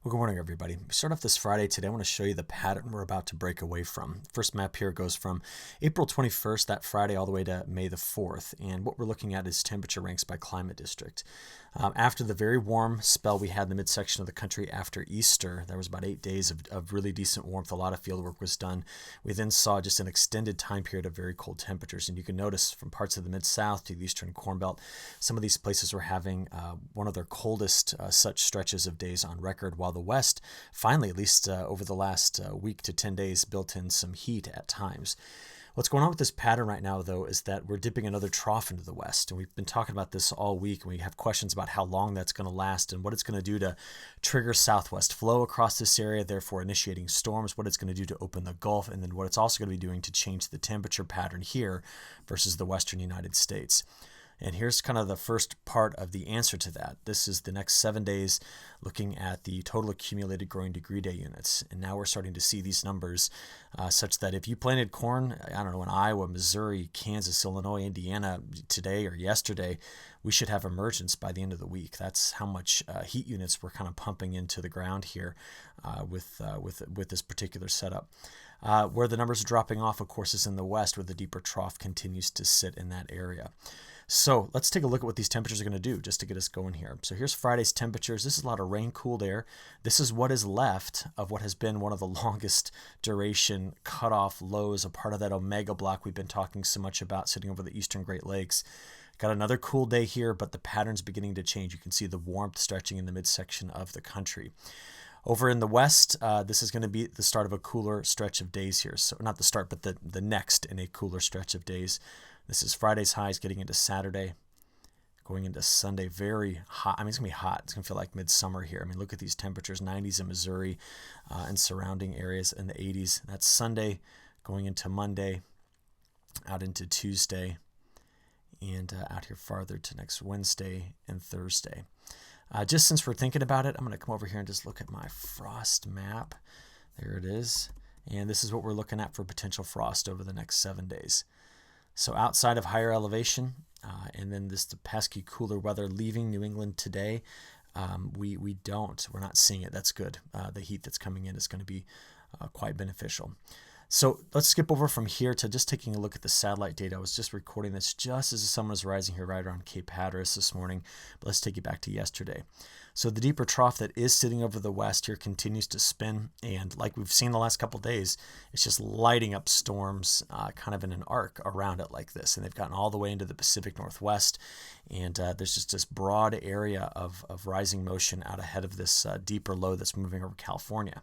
Well, good morning, everybody. We start off this Friday today. I want to show you the pattern we're about to break away from. First map here goes from April 21st, that Friday, all the way to May the 4th. And what we're looking at is temperature ranks by climate district. After the very warm spell we had in the midsection of the country after Easter, there was about 8 days of really decent warmth. A lot of field work was done. We then saw just an extended time period of very cold temperatures. And you can notice from parts of the Mid-South to the Eastern Corn Belt, some of these places were having one of their coldest such stretches of days on record, while the West finally, at least over the last week to 10 days, built in some heat at times. What's going on with this pattern right now, though, is that we're dipping another trough into the West. And we've been talking about this all week. And we have questions about how long that's going to last and what it's going to do to trigger southwest flow across this area, therefore initiating storms, what it's going to do to open the Gulf, and then what it's also going to be doing to change the temperature pattern here versus the western United States. And here's kind of the first part of the answer to that. This is the next 7 days looking at the total accumulated growing degree day units. And now we're starting to see these numbers such that if you planted corn, I don't know, in Iowa, Missouri, Kansas, Illinois, Indiana today or yesterday, we should have emergence by the end of the week. That's how much heat units we're kind of pumping into the ground here with this particular setup. Where the numbers are dropping off, of course, is in the West, where the deeper trough continues to sit in that area. So let's take a look at what these temperatures are going to do just to get us going here. So here's Friday's temperatures. This is a lot of rain, cooled air. This is what is left of what has been one of the longest duration cutoff lows, a part of that omega block we've been talking so much about sitting over the eastern Great Lakes. Got another cool day here, but the pattern's beginning to change. You can see the warmth stretching in the midsection of the country. Over in the West, this is going to be the start of a cooler stretch of days here. So not the start, but the next in a cooler stretch of days. This is Friday's highs getting into Saturday, going into Sunday, very hot. I mean, it's going to be hot. It's going to feel like midsummer here. I mean, look at these temperatures, 90s in Missouri and surrounding areas in the 80s. That's Sunday, going into Monday, out into Tuesday, and out here farther to next Wednesday and Thursday. Just since we're thinking about it, I'm going to come over here and just look at my frost map. There it is. And this is what we're looking at for potential frost over the next 7 days. So outside of higher elevation, and then the pesky cooler weather leaving New England today, we're not seeing it. That's good. The heat that's coming in is going to be quite beneficial. So let's skip over from here to just taking a look at the satellite data. I was just recording this just as the sun was rising here right around Cape Hatteras this morning. But let's take you back to yesterday. So the deeper trough that is sitting over the west here continues to spin. And like we've seen the last couple of days, it's just lighting up storms kind of in an arc around it like this. And they've gotten all the way into the Pacific Northwest. And there's just this broad area of rising motion out ahead of this deeper low that's moving over California.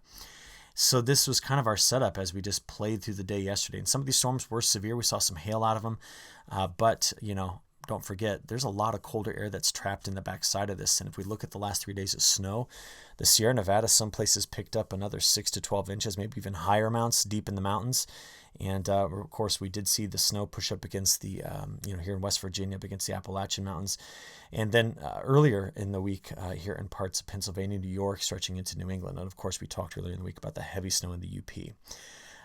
So this was kind of our setup as we just played through the day yesterday. And some of these storms were severe. We saw some hail out of them. But, don't forget, there's a lot of colder air that's trapped in the backside of this. And if we look at the last 3 days of snow, the Sierra Nevada, some places picked up another 6 to 12 inches, maybe even higher amounts deep in the mountains. And of course, we did see the snow push up against the, here in West Virginia, up against the Appalachian Mountains. And then earlier in the week, here in parts of Pennsylvania, New York, stretching into New England. And of course, we talked earlier in the week about the heavy snow in the UP.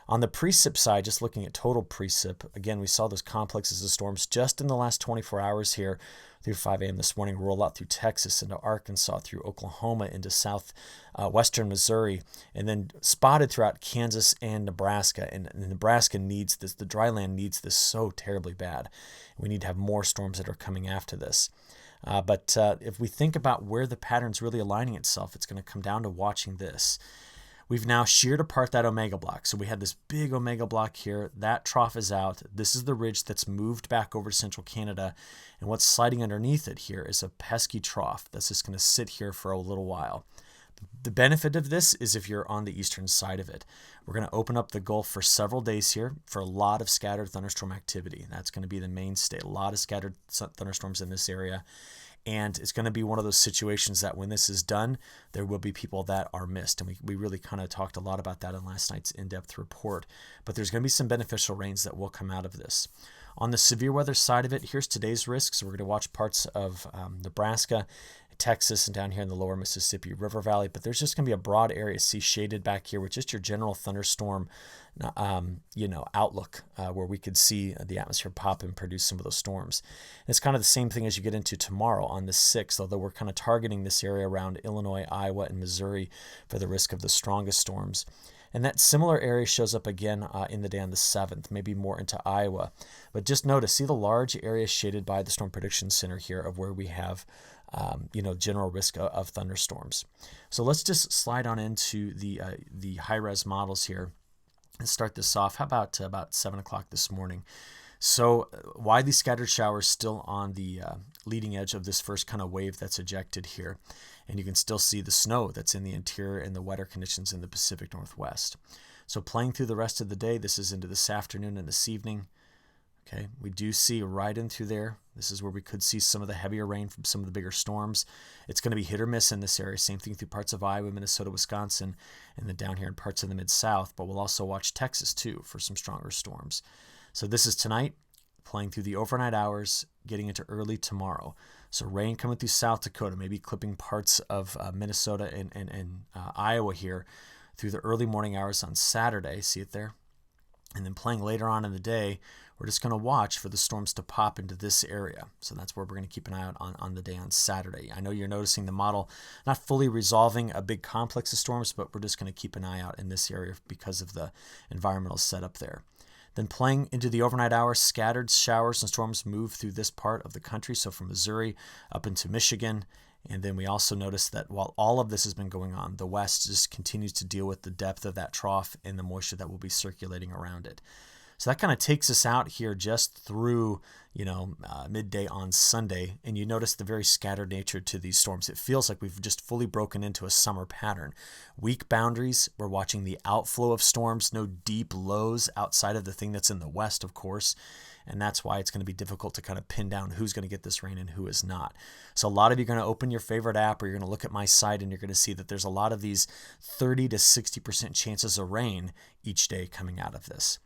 On the precip side, just looking at total precip, again, we saw those complexes of storms just in the last 24 hours here through 5 a.m. this morning roll out through Texas, into Arkansas, through Oklahoma, into southwestern Missouri, and then spotted throughout Kansas and Nebraska. And Nebraska needs this. The dry land needs this so terribly bad. We need to have more storms that are coming after this. But if we think about where the pattern's really aligning itself, it's going to come down to watching this. We've now sheared apart that omega block. So we had this big omega block here. That trough is out. This is the ridge that's moved back over to central Canada. And what's sliding underneath it here is a pesky trough that's just going to sit here for a little while. The benefit of this is if you're on the eastern side of it. We're going to open up the Gulf for several days here for a lot of scattered thunderstorm activity. That's going to be the mainstay. A lot of scattered thunderstorms in this area. And it's going to be one of those situations that when this is done, there will be people that are missed. And we really kind of talked a lot about that in last night's in-depth report. But there's going to be some beneficial rains that will come out of this. On the severe weather side of it, here's today's risk. So we're going to watch parts of Nebraska Texas and down here in the lower Mississippi River Valley. But there's just going to be a broad area, see shaded back here with just your general thunderstorm, outlook where we could see the atmosphere pop and produce some of those storms. And it's kind of the same thing as you get into tomorrow on the 6th, although we're kind of targeting this area around Illinois, Iowa, and Missouri for the risk of the strongest storms. And that similar area shows up again in the day on the 7th, maybe more into Iowa. But just notice, see the large area shaded by the Storm Prediction Center here of where we have, general risk of thunderstorms. So let's just slide on into the high-res models here and start this off. How about 7 o'clock this morning? So widely scattered showers still on the leading edge of this first kind of wave that's ejected here. And you can still see the snow that's in the interior and the wetter conditions in the Pacific Northwest. So playing through the rest of the day, this is into this afternoon and this evening. Okay, we do see right in through there. This is where we could see some of the heavier rain from some of the bigger storms. It's going to be hit or miss in this area. Same thing through parts of Iowa, Minnesota, Wisconsin, and then down here in parts of the Mid-South. But we'll also watch Texas too for some stronger storms. So this is tonight, playing through the overnight hours, getting into early tomorrow. So rain coming through South Dakota, maybe clipping parts of Minnesota and Iowa here through the early morning hours on Saturday. See it there? And then playing later on in the day, we're just going to watch for the storms to pop into this area. So that's where we're going to keep an eye out on the day on Saturday. I know you're noticing the model not fully resolving a big complex of storms, but we're just going to keep an eye out in this area because of the environmental setup there. Then playing into the overnight hours, scattered showers and storms move through this part of the country, so from Missouri up into Michigan. And then we also notice that while all of this has been going on, the West just continues to deal with the depth of that trough and the moisture that will be circulating around it. So that kind of takes us out here just through, midday on Sunday. And you notice the very scattered nature to these storms. It feels like we've just fully broken into a summer pattern. Weak boundaries. We're watching the outflow of storms, no deep lows outside of the thing that's in the west, of course. And that's why it's going to be difficult to kind of pin down who's going to get this rain and who is not. So a lot of you are going to open your favorite app or you're going to look at my site and you're going to see that there's a lot of these 30 to 60% chances of rain each day coming out of this.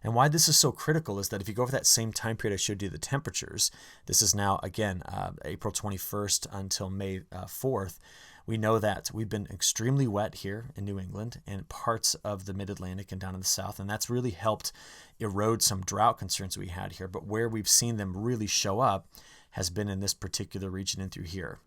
And why this is so critical is that if you go over that same time period I showed you the temperatures, this is now, again, April 21st until May 4th, we know that we've been extremely wet here in New England and parts of the Mid-Atlantic and down in the South, and that's really helped erode some drought concerns we had here. But where we've seen them really show up has been in this particular region and through here.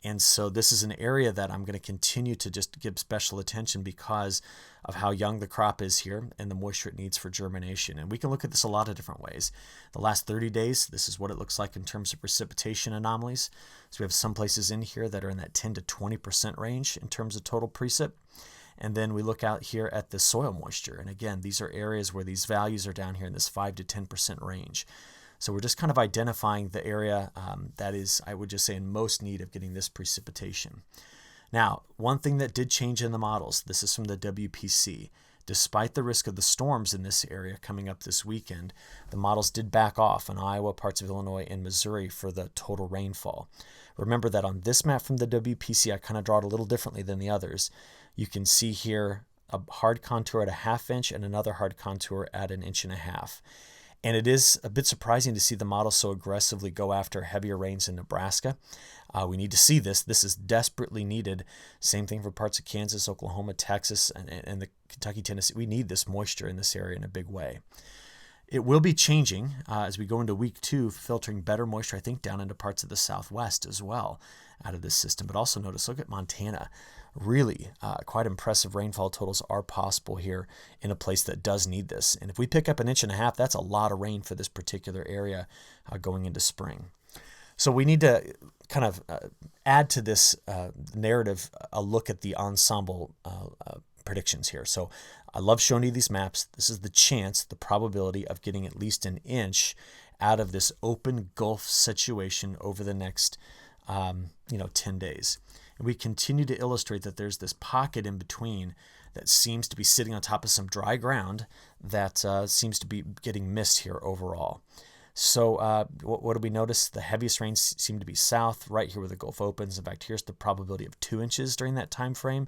And so this is an area that I'm going to continue to just give special attention because of how young the crop is here and the moisture it needs for germination. And we can look at this a lot of different ways. The last 30 days, this is what it looks like in terms of precipitation anomalies. So we have some places in here that are in that 10 to 20% range in terms of total precip. And then we look out here at the soil moisture. And again, these are areas where these values are down here in this 5 to 10% range. So we're just kind of identifying the area that is, I would just say, in most need of getting this precipitation. Now, one thing that did change in the models, this is from the WPC. Despite the risk of the storms in this area coming up this weekend, the models did back off in Iowa, parts of Illinois, and Missouri for the total rainfall. Remember that on this map from the WPC, I kind of draw it a little differently than the others. You can see here a hard contour at a 1/2 inch and another hard contour at 1.5 inches. And it is a bit surprising to see the model so aggressively go after heavier rains in Nebraska. We need to see this. This is desperately needed. Same thing for parts of Kansas, Oklahoma, Texas, and the Kentucky, Tennessee. We need this moisture in this area in a big way. It will be changing as we go into week 2, filtering better moisture, I think, down into parts of the Southwest as well out of this system. But also notice, look at Montana. Really quite impressive rainfall totals are possible here in a place that does need this. And if we pick up 1.5 inches, that's a lot of rain for this particular area going into spring. So we need to kind of add to this narrative a look at the ensemble predictions here. So I love showing you these maps. This is the chance, the probability of getting at least 1 inch out of this open Gulf situation over the next 10 days. And we continue to illustrate that there's this pocket in between that seems to be sitting on top of some dry ground that seems to be getting missed here overall. So what do we notice? The heaviest rains seem to be south, right here where the Gulf opens. In fact, here's the probability of 2 inches during that time frame.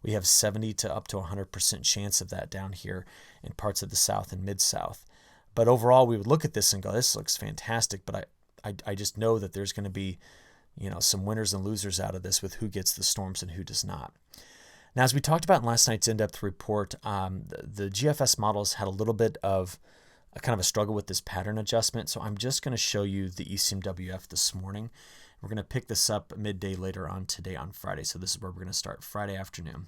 We have 70 to up to 100% chance of that down here in parts of the South and Mid-South. But overall, we would look at this and go, this looks fantastic, but I just know that there's going to be some winners and losers out of this with who gets the storms and who does not. Now, as we talked about in last night's in-depth report, the GFS models had a little bit of a kind of a struggle with this pattern adjustment. So I'm just going to show you the ECMWF this morning. We're going to pick this up midday later on today on Friday. So this is where we're going to start Friday afternoon.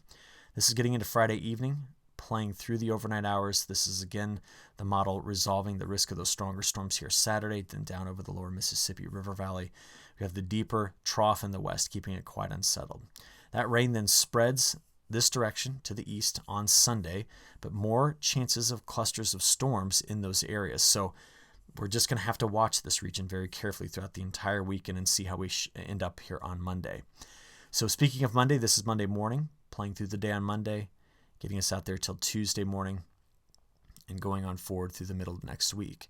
This is getting into Friday evening, playing through the overnight hours. This is, again, the model resolving the risk of those stronger storms here Saturday, then down over the lower Mississippi River Valley. We have the deeper trough in the west, keeping it quite unsettled. That rain then spreads this direction to the east on Sunday, but more chances of clusters of storms in those areas. So we're just going to have to watch this region very carefully throughout the entire weekend and see how we end up here on Monday. So speaking of Monday, this is Monday morning, playing through the day on Monday, getting us out there till Tuesday morning, and going on forward through the middle of next week.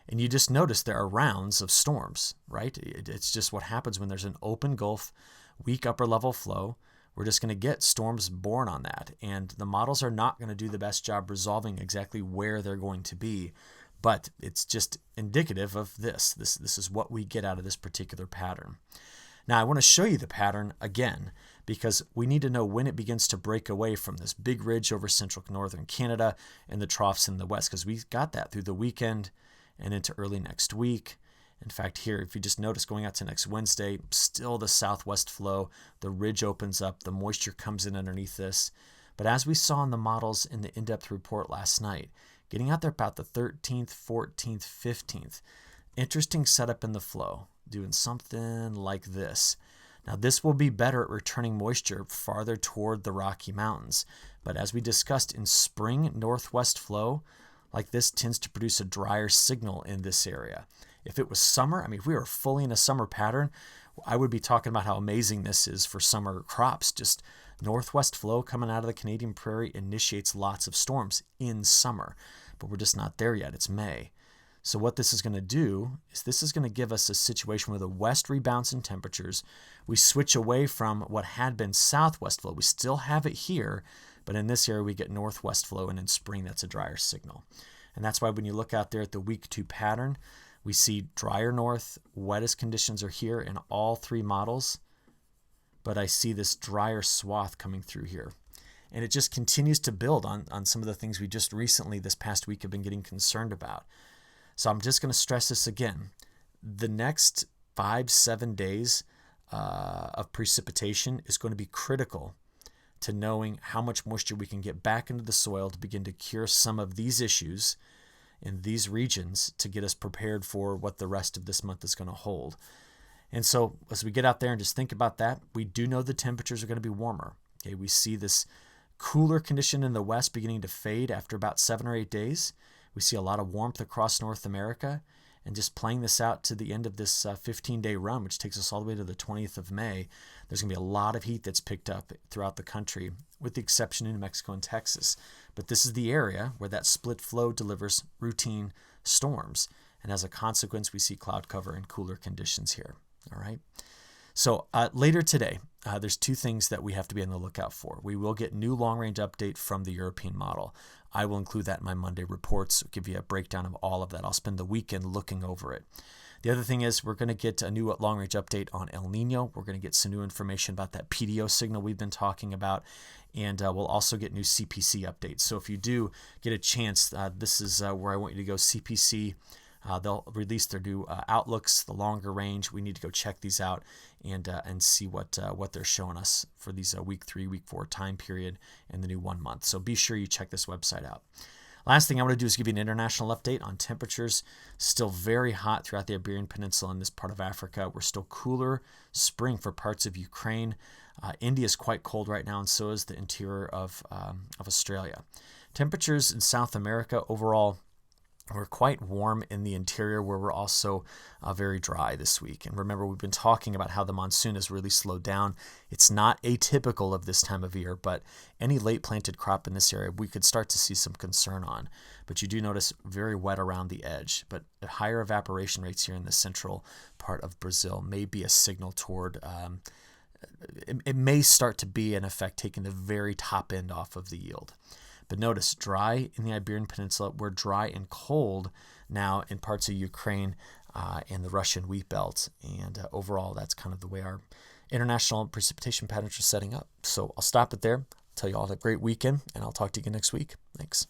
And you just notice there are rounds of storms, right? It's just what happens when there's an open Gulf, weak upper level flow. We're just going to get storms born on that. And the models are not going to do the best job resolving exactly where they're going to be. But it's just indicative of this. This is what we get out of this particular pattern. Now, I want to show you the pattern again because we need to know when it begins to break away from this big ridge over central northern Canada and the troughs in the west, because we got that through the weekend and into early next week. In fact, here, if you just notice going out to next Wednesday, still the southwest flow, the ridge opens up, the moisture comes in underneath this. But as we saw in the models in the in-depth report last night, getting out there about the 13th, 14th, 15th, interesting setup in the flow, doing something like this. Now, this will be better at returning moisture farther toward the Rocky Mountains. But as we discussed in spring northwest flow, like this tends to produce a drier signal in this area. If it was summer, if we were fully in a summer pattern, I would be talking about how amazing this is for summer crops. Just northwest flow coming out of the Canadian prairie initiates lots of storms in summer, but we're just not there yet. It's May. So what this is going to do is this is going to give us a situation where the west rebounds in temperatures. We switch away from what had been southwest flow. We still have it here, but in this area we get northwest flow, and in spring that's a drier signal. And that's why when you look out there at the week 2 pattern, we see drier north, wettest conditions are here in all 3 models, but I see this drier swath coming through here. And it just continues to build on some of the things we just recently this past week have been getting concerned about. So I'm just going to stress this again. The next 5-7 days of precipitation is going to be critical to knowing how much moisture we can get back into the soil to begin to cure some of these issues in these regions to get us prepared for what the rest of this month is going to hold. And so as we get out there and just think about that, we do know the temperatures are going to be warmer. Okay, we see this cooler condition in the west beginning to fade after about 7 or 8 days. We see a lot of warmth across North America, and just playing this out to the end of this 15-day run, which takes us all the way to the 20th of May, there's going to be a lot of heat that's picked up throughout the country, with the exception of New Mexico and Texas. But this is the area where that split flow delivers routine storms. And as a consequence, we see cloud cover and cooler conditions here. All right. So later today, there's 2 things that we have to be on the lookout for. We will get new long-range update from the European model. I will include that in my Monday reports, give you a breakdown of all of that. I'll spend the weekend looking over it. The other thing is we're going to get a new long-range update on El Nino. We're going to get some new information about that PDO signal we've been talking about, and we'll also get new CPC updates. So if you do get a chance, this is where I want you to go, CPC. They'll release their new outlooks, the longer range. We need to go check these out and see what they're showing us for these week 3, week 4 time period and the new 1 month. So be sure you check this website out. Last thing I want to do is give you an international update on temperatures. Still very hot throughout the Iberian Peninsula in this part of Africa. We're still cooler spring for parts of Ukraine. India is quite cold right now, and so is the interior of Australia. Temperatures in South America overall, we're quite warm in the interior, where we're also very dry this week. And remember, we've been talking about how the monsoon has really slowed down. It's not atypical of this time of year, but any late planted crop in this area, we could start to see some concern on. But you do notice very wet around the edge. But higher evaporation rates here in the central part of Brazil may be a signal toward, it may start to be, in effect, taking the very top end off of the yield. But notice, dry in the Iberian Peninsula. We're dry and cold now in parts of Ukraine. and the Russian wheat belt. And overall, that's kind of the way our international precipitation patterns are setting up. So I'll stop it there. Tell you all have a great weekend, and I'll talk to you again next week. Thanks.